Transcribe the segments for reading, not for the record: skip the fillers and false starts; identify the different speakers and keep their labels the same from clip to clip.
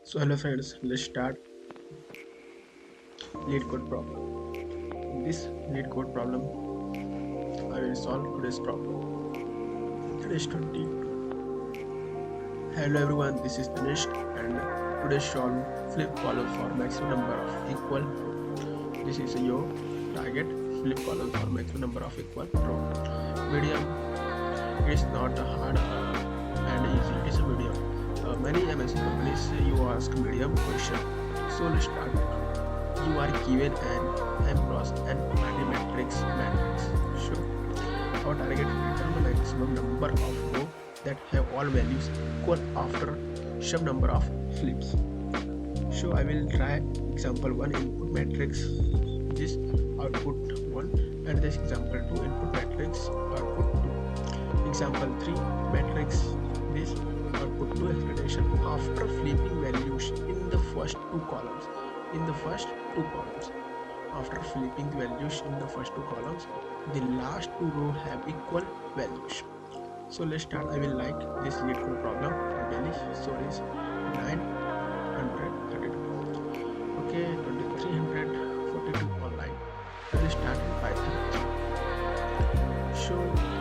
Speaker 1: So hello friends, let's start LeetCode problem. In this LeetCode problem, I will solve today's problem. Today's 22. Hello everyone, this is Dinesh and today's solve flip column for maximum number of equal row. This is your target flip column for maximum number of equal row. Medium, it is not a hard and easy, it is a medium. Many MNC companies you ask medium question. So let's start. You are given an m cross n matrix. So our target return the maximum number of rows that have all values equal after some number of flips. So I will try example 1 input matrix, this output 1, and this example 2 input matrix output 2. Example 3 matrix, this output 2 explanation after flipping values in the first two columns. After flipping the values in the first two columns, the last two rows have equal values. So let's start. I will like this LeetCode problem for daily. So it is 932. Okay, 2342 online. I will start in Python. So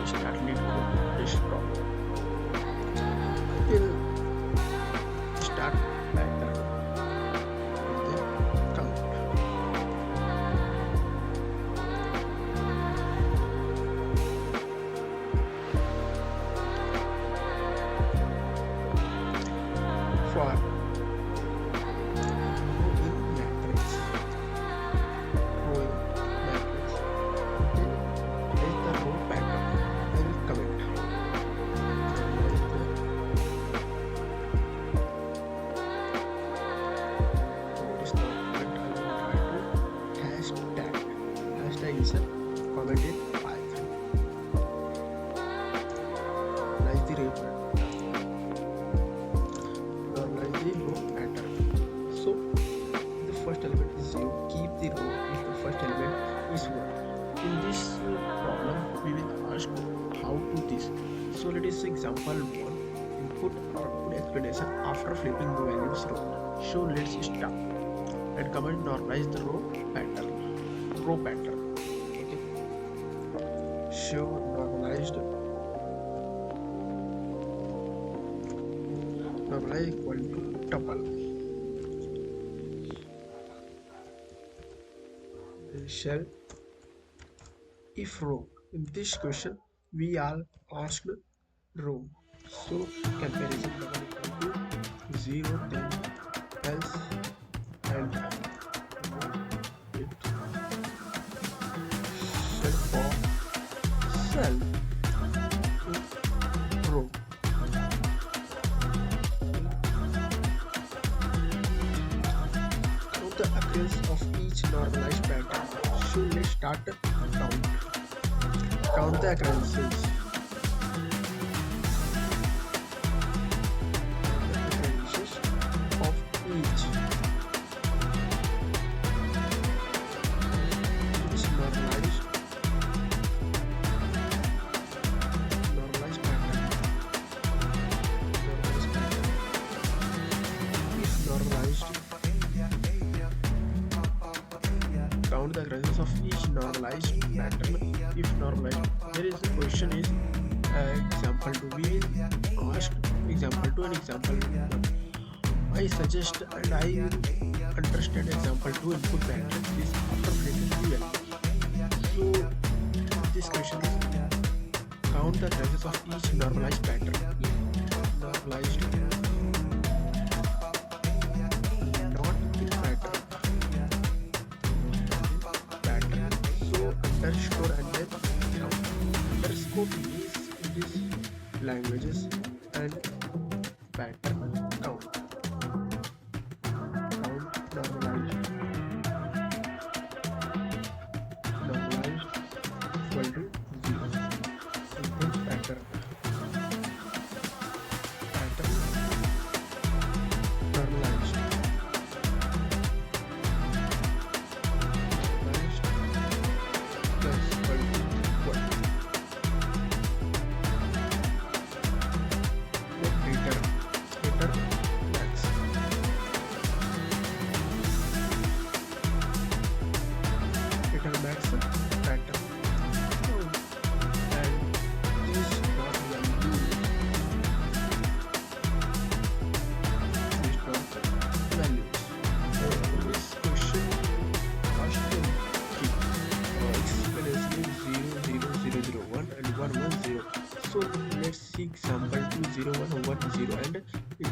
Speaker 1: start LeetCode this problem. I will start Python. For row in matrix, then it is the row pattern. I will comment. It is not comment. I will try to hashtag. Hashtag is a comment in Python. Like the row pattern. So the first element is 0. Keep the row if the first element is 1. In this problem we will ask how to this. So let us example 1 input output explanation after flipping the values row. So let's start and comment normalize the row pattern. Okay. So normalize equal to tuple. Shell if row. In this question we are asked row. So comparison double equal to 0, then else and it shell for cell is row. The occurrence of each normalized pattern. So let's start count. Count the occurrences. Of each normalized pattern. If normalized, count the occurrences of each normalized pattern. If normalized, here is the question is example 2. We will ask example 2 and example 1. I suggest and I will understand example 2 input matrix is after flipping the value. So this question is count the occurrences of each normalized pattern. Normalized underscore and then count. Underscore means in these languages and pattern count. Count normalized equal to 0. And then pattern normalized plus equal to 1. Return max.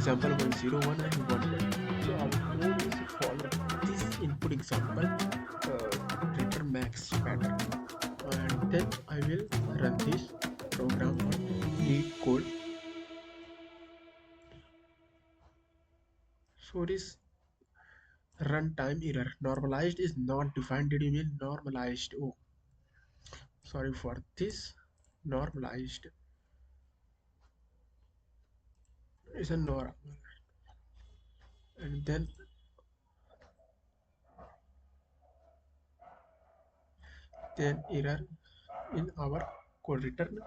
Speaker 1: example 101 and 11. So our code is follow this input example return max pattern, and then I will run this program on LeetCode. So this runtime error normalized is not defined. Did you mean normalized? Oh, sorry for this. Normalized is a normal, and then error in our code return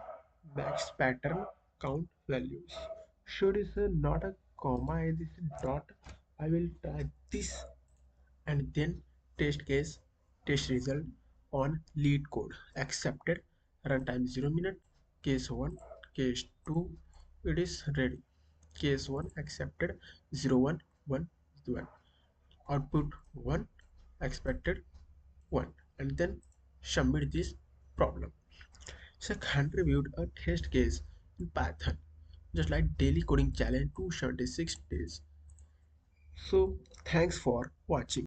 Speaker 1: max pattern count values. Should is not a comma, this is dot. I will try this, and then test case test result on lead code accepted, runtime 0 minute, case 1, case 2, it is ready, case 1 accepted, 0 1 1 1, output 1 expected 1, and then submit this problem. So contribute a test case in Python, just like daily coding challenge 276 days. So thanks for watching.